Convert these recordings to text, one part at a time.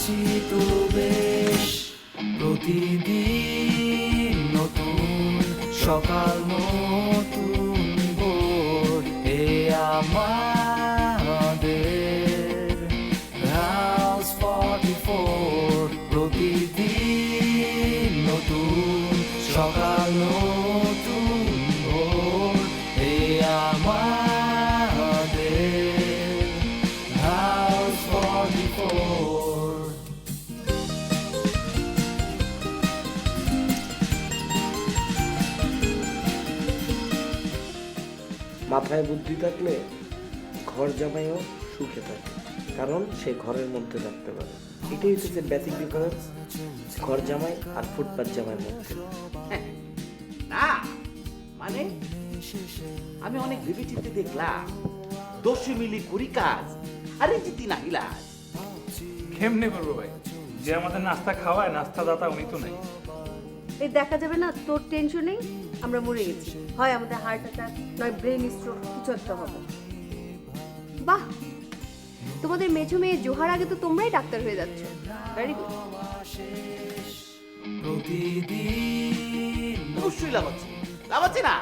আছি তো বেশ, প্রতিদিন নতুন সকাল নতুন ভোর, এ আমাদের হাউস 44। প্রতিদিন নতুন সকাল নতুন ভোর, এ আমাদের হাউস 44। মাথায় বুদ্ধি থাকলে ঘর জামাইও সুখে থাকে, কারণ সে ঘরের মধ্যে থাকতে পারে। এটাই হচ্ছে বেসিক ডিফারেন্স ঘর জামাই আর ফুটপাত জামাইয়ের মধ্যে। না মানে আমি অনেক ভেবে চিন্তে দেখলাম, দোষে মিলি করি কাজ, আরে জিতি না হিলাস। কেমনে করবো ভাই, যে আমাদের নাস্তা খাওয়ায় নাস্তা দাতা উনি তো নাই। এই দেখা যাবে না, তোর টেনশনেই আমরা মরে গেছি। হয় আমাদের হার্ট অ্যাটাক, নয় ব্রেন স্ট্রোক, কিছু একটা হবে। বাহ, তোমাদের মেঝো মেয়ে জোহার আগে তো তোমরাই ডাক্তার হয়ে যাচ্ছ। Very good. প্রতিদিন অবশ্যই লাভ আছে, লাভ আছে না?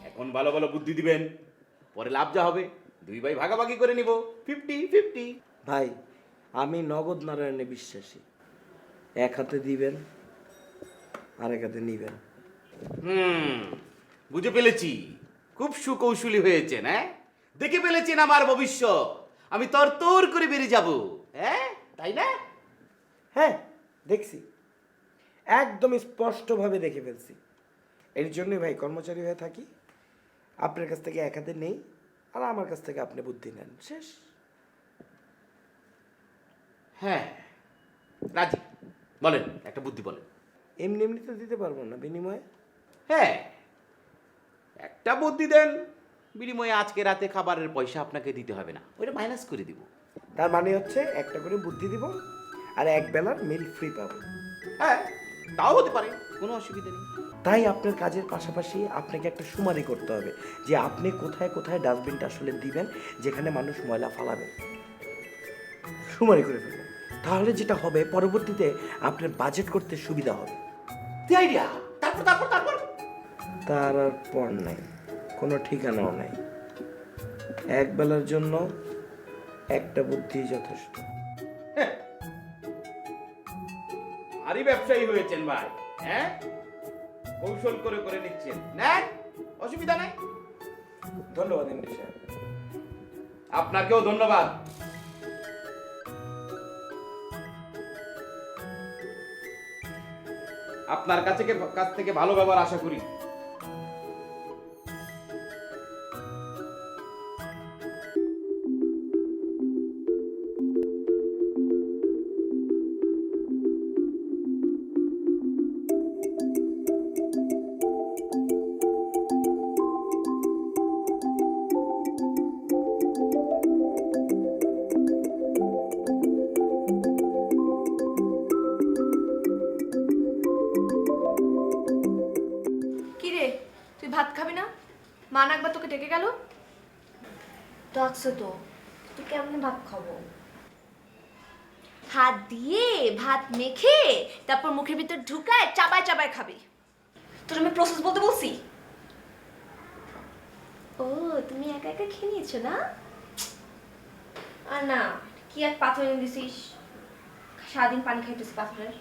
এখন ভালো ভালো বুদ্ধি দিবেন, পরে লাভ যা হবে দুই ভাই ভাগাভাগি করে নিব, 50-50। ভাই, আমি নগদ নারায়ণে বিশ্বাসী। এক হাতে দিবেন, আরেক হাতে নিবেন। বুঝে ফেলেছি, খুব সুকৌশলী হয়েছেন। হ্যাঁ, দেখে ফেলেছেন আমার ভবিষ্যৎ, আমি তরতর করে বেরিয়ে যাব। হ্যাঁ, তাই না? হ্যাঁ, দেখছি, একদম স্পষ্টভাবে দেখে ফেলছি। এর জন্যই ভাই কর্মচারী হয়ে থাকি। আপনার কাছ থেকে এক হাতে নেই, আর আমার কাছ থেকে আপনি বুদ্ধি নেন, শেষ। হ্যাঁ, রাজি। বলেন, একটা বুদ্ধি বলেন। এমনি এমনি তো দিতে পারবো না, বিনিময়ে। হ্যাঁ, একটা বুদ্ধি দেন, বিনিময়ে আজকে রাতে খাবারের পয়সা আপনাকে দিতে হবে না, ওইটা মাইনাস করে দিব। তার মানে হচ্ছে একটা করে বুদ্ধি দিব, আর এক বেলার মিল ফ্রি পাবো। হ্যাঁ, তাও হতে পারে, কোনো অসুবিধা নেই। তাই আপনার কাজের পাশাপাশি আপনাকে একটা সুমারি করতে হবে যে আপনি কোথায় কোথায় ডাস্টবিনটা আসলে দিবেন, যেখানে মানুষ ময়লা ফালাবে। সুমারি করে ফেলবেন, তাহলে যেটা হবে পরবর্তীতে আপনার বাজেট করতে সুবিধা হবে। কি আইডিয়া? তারপর তারপর তারপর তার আর পর নাই, কোনো ঠিকানাও নাই। এক বেলার জন্য একটা বুদ্ধি যথেষ্ট। আরই ব্যবসায়ী হয়েছেন ভাই। হ্যাঁ, কৌশল করে করে নিচ্ছেন, নেন, অসুবিধা নেই। ধন্যবাদ এমডি সাহেব। আপনাকেও ধন্যবাদ। আপনার কাছ থেকে ভালো ব্যবহার আশা করি। কি রে, তুই ভাত খাবি না? মা না একবার তোকে ডেকে গেল। ডাকছে তো, তুই কেমন ভাত খাবো? হাত দিয়ে ভাত মেখে তারপর মুখের ভিতর ঢুকায় চাবায় চাবায় খাবি। তোর আমি প্রসেস বলতে বলছি? ও, তুমি একা একা খেয়ে নিয়েছো না? আর না, কি এক পাথর এনে দিছিস, সারাদিন পানি খাইতেছি পাথরের।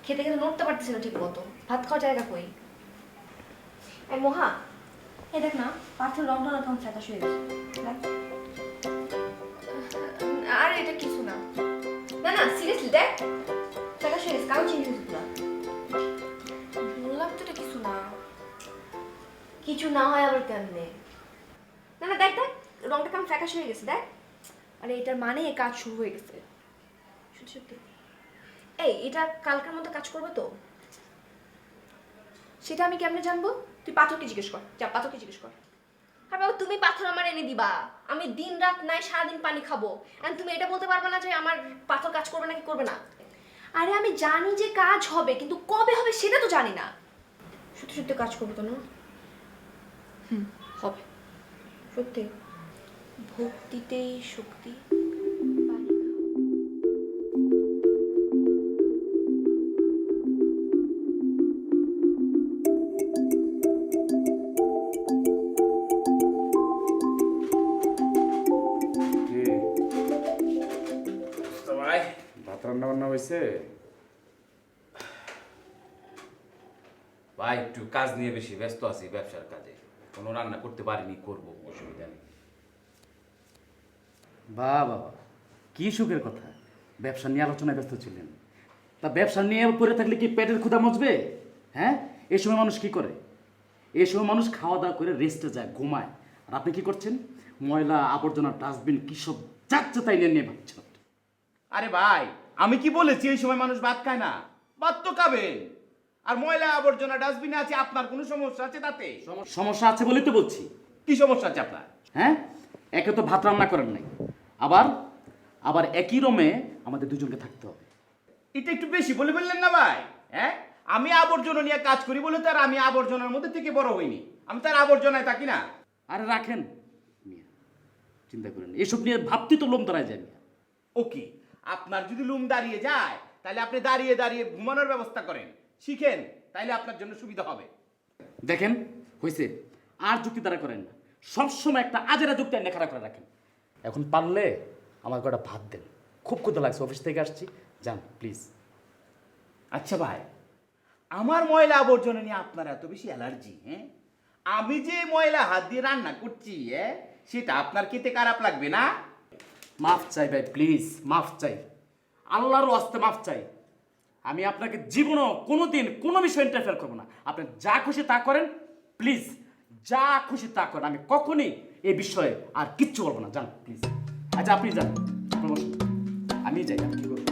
খেতে খেতে নড়তে পারতেছি না ঠিক মতো, ভাত খাওয়ার জায়গা কই? এই মহা, এই দেখ না, পাথর রংটা না তখন ফ্যাকাশ হয়ে গেছে। আর এটা কিছু না, না না সিরিয়াসলি দেখ, ফ্যাকাশ হয়ে গেছে, কালো চেঞ্জ হয়েছে পুরো। বললাম তো এটা কিছু না। কিছু না হয় আবার কেমনে? না না দেখ দেখ, রংটা কেমন ফ্যাকাশ হয়ে গেছে দেখ। আরে এটার মানে কাজ শুরু হয়ে গেছে। সত্যি সত্যি। এই, এটা কালকের মধ্যে কাজ করবে তো? সেটা আমি কেমনে জানবো? তুই পাথরকে জিজ্ঞেস কর, যা পাথরকে জিজ্ঞেস কর। আর বাবা, তুমি পাথর আমার এনে দিবা, আমি দিন রাত নাই সারাদিন পানি খাবো, আর তুমি এটা বলতে পারবে না যে আমার পাথর কাজ করবে নাকি করবে না? আরে আমি জানি যে কাজ হবে, কিন্তু কবে হবে সেটা তো জানি না। সত্যি সত্যি কাজ করবে তো না? হবে সত্যি। ভক্তিতেই শক্তি। পানি খাও। হয়েছে ভাই একটু কাজ নিয়ে বেশি ব্যস্ত আছি, ব্যবসার কাজে কোনো রান্না করতে পারিনি, করবো, অসুবিধা নেই। বাবা কি সুখের কথা, ব্যবসা নিয়ে আলোচনায় ব্যস্ত ছিলেন। তা ব্যবসা নিয়ে পড়ে থাকলে কি পেটের ক্ষুধা মচবে? হ্যাঁ, এই সময় মানুষ কি করে? এই সময় মানুষ খাওয়া দাওয়া করে রেস্টে যায়, ঘুমায়। আর আপনি কি করছেন? ময়লা আবর্জনা ডাস্টবিন কি সব যাচ্ছে তাই নিয়ে নিয়ে ভাবছেন। আরে ভাই, আমি কি বলেছি এই সময় মানুষ ভাত খায় না? ভাত তো খাবেন। আর ময়লা আবর্জনা ডাস্টবিনে আছে, আপনার কোনো সমস্যা আছে তাতে? সমস্যা আছে বলেই তো বলছি। কি সমস্যা আছে আপনার? হ্যাঁ, একে তো ভাত রান্না করেন নাই, আবার আবার একই রুমে আমাদের দুজনকে থাকতে হবে। এটা একটু বেশি বলে বললেন না ভাই? হ্যাঁ, আমি আবর্জনা নিয়ে কাজ করি বলে তো আর আমি আবর্জনার মধ্যে থেকে বড় হইনি, আমি তার আবর্জনায় থাকি না। আরে রাখেন মিয়া, চিন্তা করেন এসব নিয়ে ভাবতে তো লোম দাঁড়ায় যায় মিয়া। ওকে, আপনার যদি লুম দাঁড়িয়ে যায় তাহলে আপনি দাঁড়িয়ে দাঁড়িয়ে ঘুমানোর ব্যবস্থা করেন, শিখেন, তাইলে আপনার জন্য সুবিধা হবে। দেখেন হয়েছে, আর যুক্তি দ্বারা করেন না, সবসময় একটা আজেরা যুক্তি এনে খাড়া করে রাখেন। এখন পারলে আমার কটা ভাত দেন, খুব ক্ষুধা লাগছে, অফিস থেকে আসছি, যান প্লিজ। আচ্ছা ভাই, আমার ময়লা আবর্জনা নিয়ে আপনার এত বেশি অ্যালার্জি? হ্যাঁ, আমি যে ময়লা হাত দিয়ে রান্না করছি, হ্যাঁ, সেটা আপনার খেতে খারাপ লাগবে না? মাফ চাই ভাই, প্লিজ মাফ চাই, আল্লাহর ওয়াস্তে মাফ চাই। আমি আপনাকে জীবনও কোনোদিন কোনো বিষয়ে ইন্টারফেয়ার করবো না। আপনি যা খুশি তা করেন, প্লিজ যা খুশি তা করেন, আমি কখনই এই বিষয়ে আর কিচ্ছু বলবো না। যান প্লিজ। আচ্ছা আপনি যান, আপনার বসুন, আমি যাই, আমি কি করবো।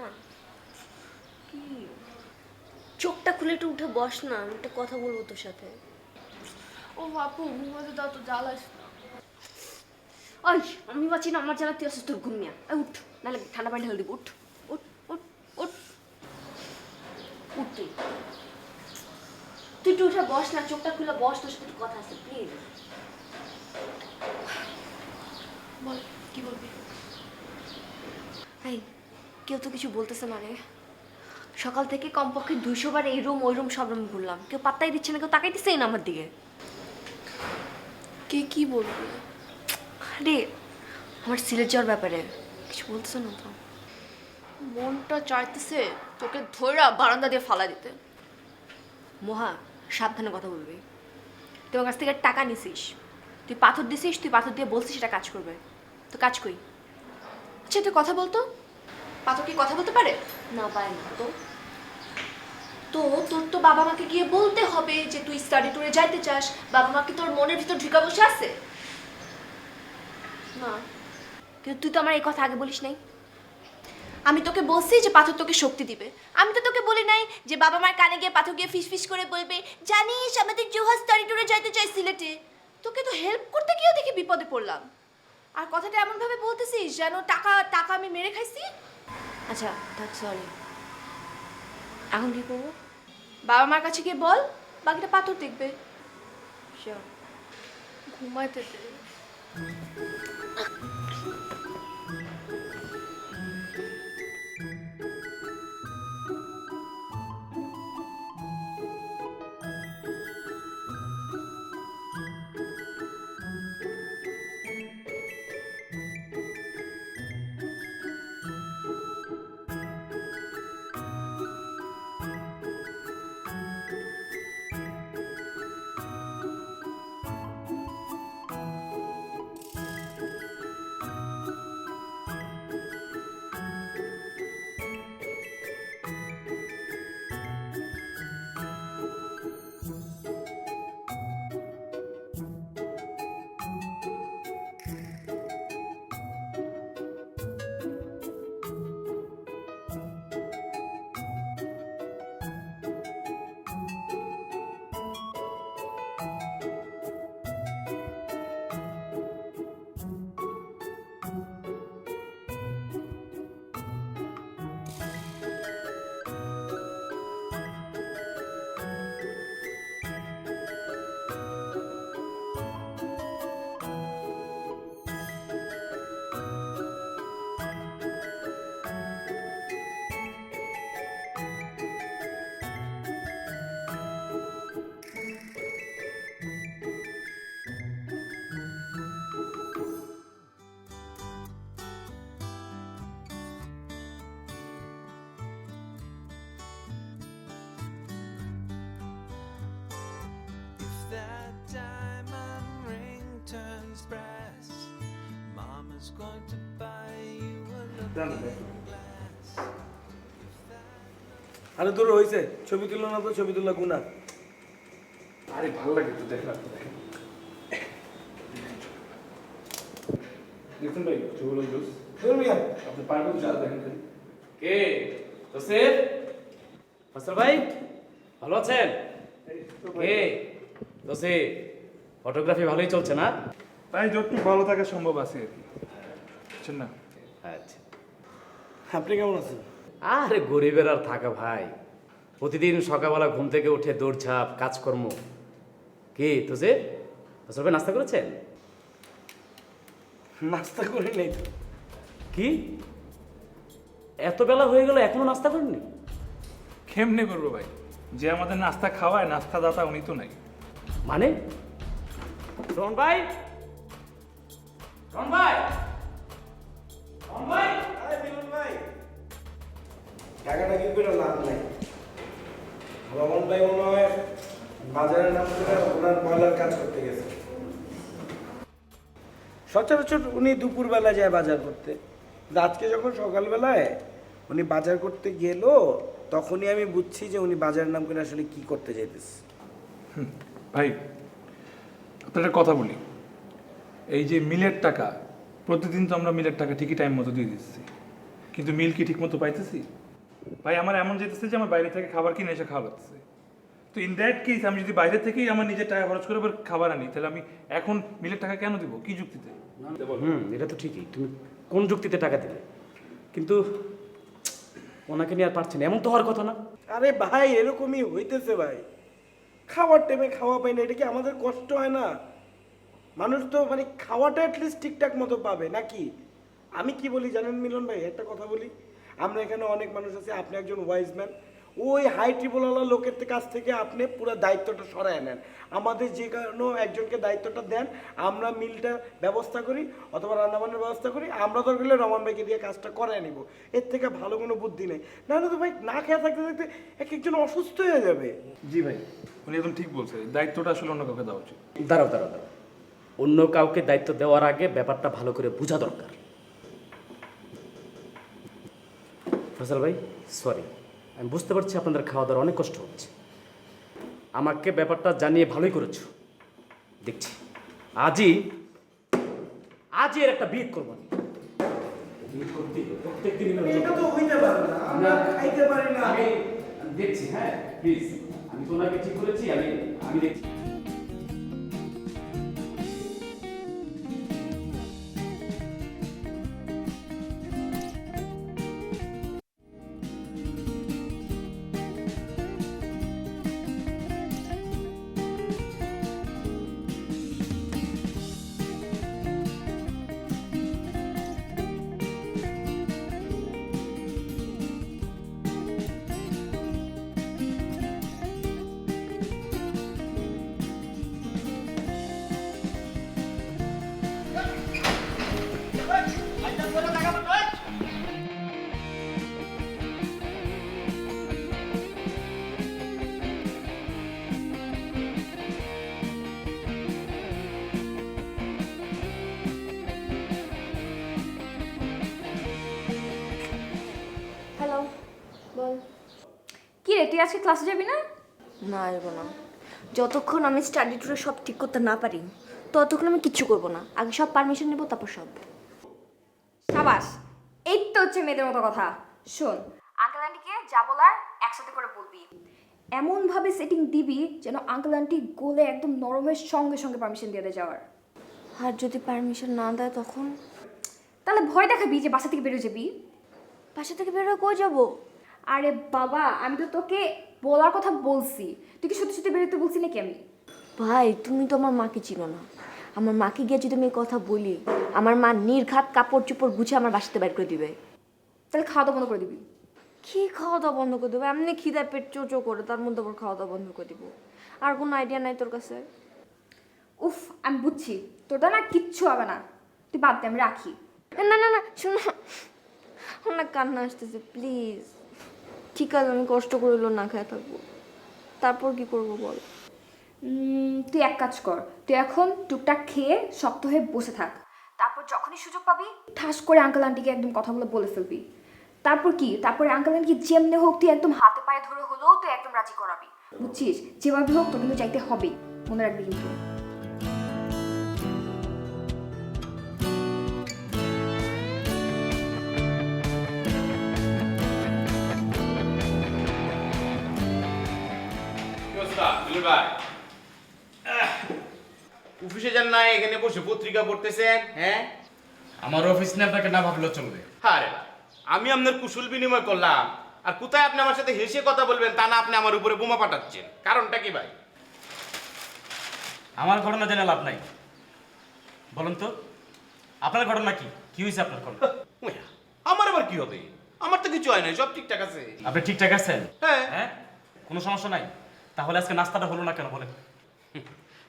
না কি, চোখটা খুলে একটু উঠে বস না, আমি একটা কথা বলবো তোর সাথে। ও বাপু ঘুমাতে দাও তো, জ্বালাস না। ওই আমি বাঁচি না, আমার জ্বালা তুই আসিস তোর ঘুমিয়া। উঠ, নাহলে ঠান্ডা পানি ঢেলে দিব। উঠ উঠ উঠ উঠ উঠ, তুই তুই একটু উঠে বস না, চোখটা খুলে বস, তোর সাথে একটু কথা আছে প্লিজ। বল কি বলবি? এই কেউ তো কিছু বলতেছে না রে। সকাল থেকে কমপক্ষে 200 বার এই রুম ওই রুম সব রুম ঘুরলাম, কেউ পাত্তাই দিচ্ছে না, কেউ তাকাইতেছেই না আমার দিকে। কে কি বলবি? আরে আমার সিলেট যাওয়ার ব্যাপারে কিছু বলতেছে না তো। মনটা চাইতেছে তোকে ধইরা বারান্দা দিয়ে ফালা দিতে। মহা, সাবধানে কথা বলবি। তুই আমার কাছ থেকে টাকা নিছিস, তুই পাথর দিছিস, তুই পাথর দিয়ে বলছিস এটা কাজ করবে, তো কাজ কই? আচ্ছা তুই কথা বলতো, পাথর কি কথা বলতে পারে? না পারে না তো। তো তোর তো বাবা মাকে গিয়ে বলতে হবে যে তুই স্টাডি ট্যুরে যাইতে চাস। বাবা মা কি তোর মনের ভিতর ঢুকা বসে আছে? না, কিন্তু তুই তো আমার এই কথা আগে বলিস নাই। আমি তোকে বলছি যে পাথর তোকে শক্তি দিবে। আমি তো তোকে বলি নাই যে বাবা মার কানে গিয়ে পাথর গিয়ে ফিস ফিস করে বলবে জানিস আমাদের জোহা স্টাডি ট্যুরে যাইতে চাই সিলেটে। তোকে তো হেল্প করতে গিয়েও দেখি বিপদে পড়লাম। আর কথাটা এমন ভাবে বলতেছিস যেন টাকা টাকা আমি মেরে খাইছি। আচ্ছা থাক, সরি। এখন কি করবো? বাবা মার কাছে গিয়ে বল, বাকিটা পাথর দেখবে। শিওর। ঘুমাইতে দে। আরে তোর হয়েছে, ছবি তুলো না তো, ছবি তোলা গুণা। আরে ভালো লাগে তো, দেখলাম দেখেন দেখুন ভাই ছবিগুলো জোস। আপনি পারবেন যা দেখেন খালি। কে তোসিফ? ফসল ভাই ভালো আছেন? কে তোসিফ? ফটোগ্রাফি ভালোই চলছে না? তাই যতটুকু ভালো থাকা সম্ভব আছে আর কি, বুঝছেন না? আচ্ছা, আপনি কেমন আছেন? আরে গরিবের আর থাকা ভাই, প্রতিদিন সকালবেলা ঘুম থেকে উঠে দৌড়ঝাঁপ কাজকর্ম। কি তোসিফ, ফসল ভাই নাস্তা করেছেন? নাস্তা করি নাই তো। কি এত বেলা হয়ে গেল এখনো নাস্তা করেননি? কেমনে করবো ভাই, যে আমাদের নাস্তা খাওয়ায় নাস্তা দাতা উনি তো নাই। মানে রন ভাই, রন ভাই, রন ভাই, আরে মিলন ভাই, টাকাটা কি করে লাভ নাই। রমন ভাই মনে হয় বাজারের নাম করে ওনার ময়লার কাজ করতে গেছে। সচরাচর উনি দুপুরবেলা যায় বাজার করতে, কিন্তু আজকে যখন সকালবেলায় উনি বাজার করতে গেল, তখনই আমি বুঝছি যে উনি বাজারের নাম করে আসলে কি করতে যাইতেছে। ভাই আপনার একটা কথা বলি, এই যে মিলের টাকা, প্রতিদিন তো আমরা মিলের টাকা ঠিকই টাইম মতো দিয়ে দিচ্ছি, কিন্তু মিল কি ঠিক মতো পাইতেছি? ভাই আমার এমন যেতেছে যে আমার বাইরে থেকে খাবার কিনে এসে খাওয়া লাগতেছে। তো ইন দ্যাট কেস আমি যদি বাইরে থেকেই আমার নিজের টাকা খরচ করে আবার খাবার আনি, তাহলে আমি এখন মিলের টাকা কেন দিব? কি যুক্তিতে? এটা তো ঠিকই, তুমি কোন যুক্তিতে টাকা দিলে? কিন্তু ওনাকে নিয়ে আর পারছেন, এমন তো হওয়ার কথা না। আরে ভাই এরকমই হইতেছে ভাই, খাওয়ার টাইমে খাওয়া পাই না, এটা কি আমাদের কষ্ট হয় না? মানুষ তো মানে খাওয়াটা অ্যাটলিস্ট ঠিকঠাক মতো পাবে নাকি? আমি কি বলি জানেন মিলন ভাই, একটা কথা বলি, আমরা এখানে অনেক মানুষ আছে, আপনি একজন ওয়াইজ ম্যান, ওই হাই ট্রিপলওয়ালা লোকের কাছ থেকে আপনি পুরো দায়িত্বটা সরায় নেন, আমাদের যে কোনো একজনকে দায়িত্বটা দেন, আমরা মিলটা ব্যবস্থা করি অথবা রান্নাবান্নার ব্যবস্থা করি, আমরা দরকার হলে রমান ভাইকে দিয়ে কাজটা করায় নিব। এর থেকে ভালো কোনো বুদ্ধি নেই, নাহলে তো ভাই না খেয়ে থাকতে থাকতে এক একজন অসুস্থ হয়ে যাবে। জি ভাই, উনি একদম ঠিক বলছে, দায়িত্বটা আসলে অন্য কাউকে দেওয়া উচিত। দাঁড়াও দাঁড়াও দাঁড়াও, অন্য কাউকে দায়িত্ব দেওয়ার আগে ব্যাপারটা ভালো করে বোঝা দরকার। ফসল ভাই সরি, আমি বুঝতে পারছি আপনাদের খাওয়া দাওয়ার অনেক কষ্ট হচ্ছে, আমাকে ব্যাপারটা জানিয়ে ভালোই করেছো। দেখছি আজই এর একটা বিয়ে করবো আমি। বিয়ে করতে প্রত্যেকদিন এটা তো হইতে পারে না, আমরা খাইতে পারি না। আমি দেখছি, হ্যাঁ প্লিজ, আমি তো ওনাকে ঠিক করেছি, আমি দেখছি। হ্যালো, বল। কি রে, তুই আজকে ক্লাসে যাবি না? না যাবো না, যতক্ষণ আমি স্টাডি টুরে সব ঠিক করতে না পারি ততক্ষণ আমি কিচ্ছু করবো না। আগে সব পারমিশন নেবো, তারপর সব। সাবাস, এই তো হচ্ছে মেয়েদের মতো কথা। শোন, আঙ্কেল আন্টিকে যা বলার একসাথে করে বলবি, এমনভাবে সেটিং দিবি যেন আঙ্কেল আন্টি গোলে একদম নরমের সঙ্গে সঙ্গে পারমিশন দিয়ে দেয় যাওয়ার। আর যদি পারমিশন না দেয় তখন? তাহলে ভয় দেখাবি যে বাসা থেকে বেরো যাবি। বাসা থেকে বেরোয় কই যাবো? আরে বাবা, আমি তো তোকে বলার কথা বলছি, তুই কি সত্যি সত্যি বেরোতে বলছি নাকি আমি? ভাই তুমি তো আমার মাকে চিনো না, আমার মাকে গিয়ে যদি আমি এই কথা বলি, আমার মা নির্ঘাত কাপড় চোপড় গুছিয়ে আমার বাসাতে বের করে দিবে। তাহলে খাওয়া দাওয়া বন্ধ করে দিবি। কি খাওয়া দাওয়া বন্ধ করে দেবো? এমনি খিদায় পেট চোচো করে, তার মধ্যে আবার খাওয়া দাওয়া বন্ধ করে দিব? আর কোনো আইডিয়া নাই তোর কাছে? উফ, আমি বুঝছি তোরটা না কিচ্ছু হবে না, তুই বাদ দে, আমি রাখি। না না না শোনো, অনেক কান্না আসতেছে, প্লিজ। ঠিক আছে আমি কষ্ট করলেও না খেয়ে থাকবো, তারপর কি করবো বল? তুই এক কাজ কর, তুই এখন টুকটাক খেয়ে শক্ত হয়ে বসে থাক, তারপর যখনই সুযোগ পাবি ঠাস করে আঙ্কেল আন্টিকে একদম কথাগুলো বলে ফেলবি। তারপর কি, তারপরে আঙ্কেল আন্টিকে যেমনি হোক তুই একদম হাতে পায়ে ধরে হলেও তুই একদম রাজি করাবি, বুঝছিস? যেভাবে হোক তোর কিন্তু চাইতে হবেই, মনে রাখবি কিন্তু। অফিসে যান না, এখানে বসে পত্রিকা পড়তেছেন? হ্যাঁ, আমার অফিস নিয়ে আপনাকে না ভাবলেও চলবে। আরে আমি আপনার কুশল বিনিময় করলাম, আর কোথায় আপনি আমার সাথে হেসে কথা বলবেন তা না আপনি আমার উপরে বোমা পাঠাচ্ছেন। কারণটা কি ভাই? আমার ঘটনা জেনে লাভ নাই, বলুন তো আপনার ঘটনা কি? কি হয়েছে আপনার ঘটনা? ওয়া, আমার আবার কি হবে? আমার তো কিছু হয় নাই, সব ঠিকঠাক আছে। আপনি ঠিকঠাক আছেন? হ্যাঁ। হ্যাঁ, কোনো সমস্যা নাই? তাহলে আজকে নাস্তাটা হলো না কেন বলেন?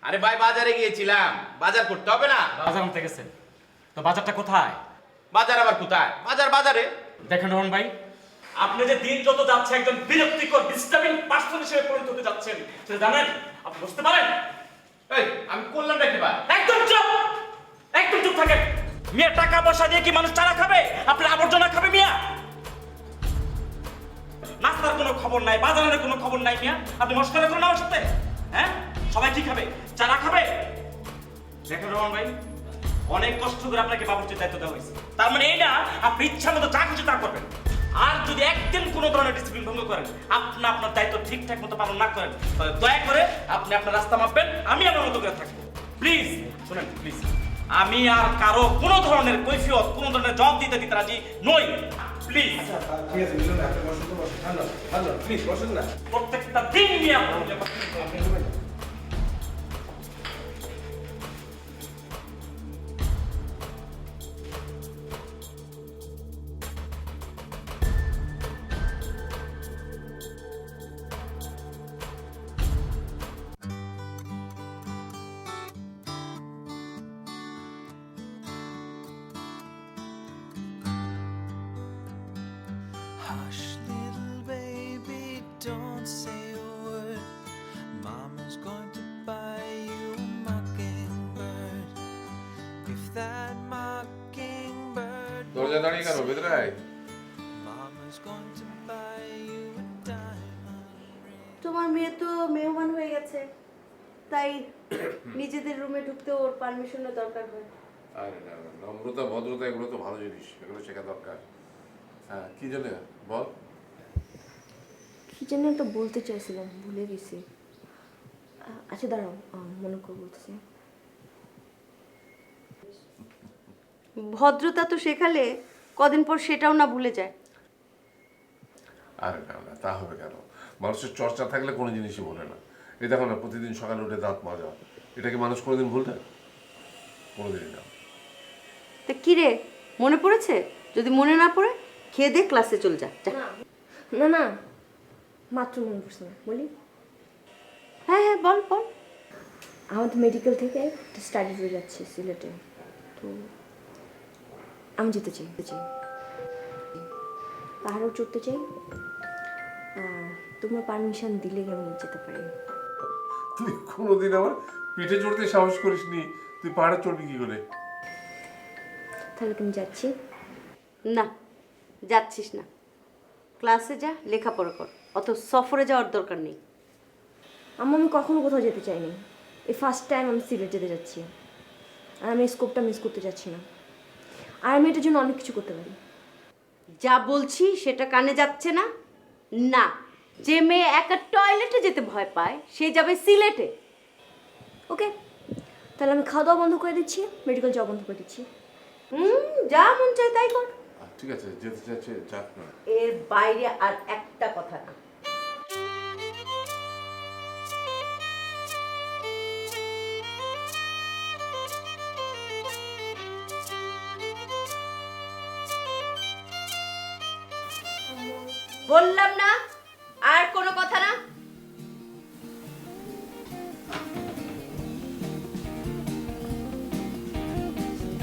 আরে ভাই বাজারে গিয়েছিলাম, বাজার করতে হবে না? বাজার আনতে গেছেন, তো বাজারটা কোথায়? বাজার আবার কোথায়? বাজার বাজারে। দেখেন রোহন ভাই, আপনি যে দিন যত যাচ্ছে একজন বিরক্তিকর ডিস্টার্বিং পার্সন হিসেবে পরিণত হতে যাচ্ছেন সেটা জানেন? আপনি বুঝতে পারেন? এই আমি করলাম নাকি ভাই? একদম চুপ, একদম চুপ থাকেন। মিয়া, টাকা পয়সা দিয়ে কি মানুষ চারা খাবে? আপনার আবর্জনা খাবে মিয়া? নাস্তার কোনো খবর নাই, বাজারের কোনো খবর নাই মিয়া। আপনি মস্করা করেন আমার সাথে? হ্যাঁ, সবাই কি খাবে? চারা খাবে? দেখেন রোহন ভাই, অনেক কষ্ট করে আপনাকে বাবুর্চির দায়িত্ব দেওয়া হয়েছে, তার মানে এই না আপনি ইচ্ছা মতো যা খুশি তা করবেন। আর যদি একদিন কোনো ধরনের ডিসিপ্লিন ভঙ্গ করেন, আপনি আপনার দায়িত্ব ঠিকঠাক মতো পালন না করেন, তাহলে দয়া করে আপনি আপনার রাস্তা মাপবেন, আমি আমার মতো করে থাকবো। প্লিজ শুনেন, প্লিজ। আমি আর কারো কোনো ধরনের কৈফিয়ত, কোনো ধরনের জবাব দিতে রাজি নই। প্লিজ ঠিক আছে, বুঝলেন? আপনি বসুন তো, বসুন। ভালো, প্লিজ বসুন না। প্রত্যেকটা দিন নিয়ে আপনি Hush, little baby, don't say a word. Mama's going to buy you a mockingbird. If that mockingbird দরজা দাঁড়িয়ে কেন? ভেতরে আয়। Mama's going to buy you a diamond ring. তোমার মেয়ে তো মেহমান হয়ে গেছে, তাই নিজেদের রুমে ঢুকতে ওর পারমিশনের দরকার হয়। আরে না না, নম্রতা ভদ্রতা এগুলো তো ভালো জিনিস, এগুলো শেখা দরকার। হ্যাঁ, কি জন্য বল? কি যেন একটা বলতে চাইছিলাম, ভুলে গেছি। আচ্ছা দাঁড়াও, মনে করে বলতেছি। ভদ্রতা তো শেখালে কদিন পর সেটাও না ভুলে যায়। আরে না না, তা হবে কেন? মানুষের চর্চা থাকলে কোনো জিনিসই বলে না। এই দেখো না, প্রতিদিন সকালে উঠে দাঁত মাজা, এটা কি মানুষ কোনোদিন ভুলতে? কোনোদিনই না। তা কি রে, মনে পড়েছে? যদি মনে না পড়ে খেয়ে দে, ক্লাসে চলে যা। না না, মাত্র মনে পড়ছে না, বলি। হ্যাঁ হ্যাঁ, বল বল। আমাদের মেডিকেল থেকে একটা স্টাডি ট্যুর যাচ্ছে সিলেটে, তো আমি যেতে চাই, পাহাড়ও চড়তে চাই, আর তোমরা পারমিশন দিলে আমি যেতে পারি। তুই কোনোদিন আমার পিঠে চড়তে সাহস করিসনি, তুই পাহাড়ে চড়বি কি করে? তাহলে তুমি যাচ্ছি? না, যাচ্ছিস না। ক্লাসে যা, লেখাপড়া কর, অত সফরে যাওয়ার দরকার নেই। আমি কখনো কোথাও যেতে চাইনি, এই ফার্স্ট টাইম আমি সিলেট যেতে যাচ্ছি, আর আমি স্কোপটা মিস করতে যাচ্ছি না, আর আমি এটার জন্য অনেক কিছু করতে পারি। যা বলছি সেটা কানে যাচ্ছে না? না, যে মেয়ে একা টয়লেটে যেতে ভয় পায় সে যাবে সিলেটে। ওকে, তাহলে আমি খাওয়া দাওয়া বন্ধ করে দিচ্ছি, মেডিকেল যাওয়া বন্ধ করে দিচ্ছি। যা মন চায় তাই কর। ঠিক আছে, যেতে চাচ্ছে যাক না। এর বাইরে আর একটা কথা না। বললাম না, আর কোনো কথা না।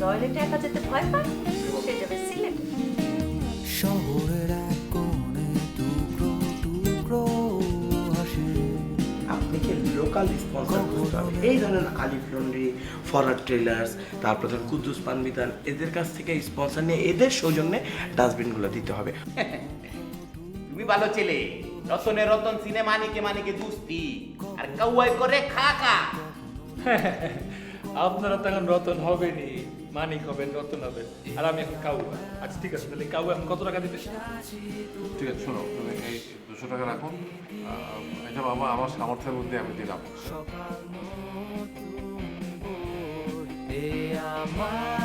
টয়লেটে একা যেতে ভয় পায়, সে যাবে সিলেটে। শহরের এক কোণে টুকরো টুকরো হাসি। আপনি কি লোক লোকাল স্পন্সর খুঁজতে হবে। এই ধরেন আলিফ লন্ড্রি, ফরওয়ার্ড ট্রেলার্স, তারপর ধরেন কুদ্দুস পানবিতান, এদের কাছ থেকে স্পন্সর নিয়ে এদের সৌজন্যে ডাস্টবিনগুলো দিতে হবে। তুমি ভালো ছেলে, রতনে রতন সিনে মানিকে মানিকে দুস্তি আর কাউয়াই করে খাকা। আপনারা তখন রতন হবেনি, মানিক হবেন, রতন হবেন, আর আমি এখন কাউয়া। আচ্ছা ঠিক আছে, তাহলে কাউয়া এখন কত টাকা দিতে? ঠিক আছে, শোনো তুমি এই 200 টাকা রাখো, এটা আমার সামর্থ্যের মধ্যে আমি দিলাম। আমার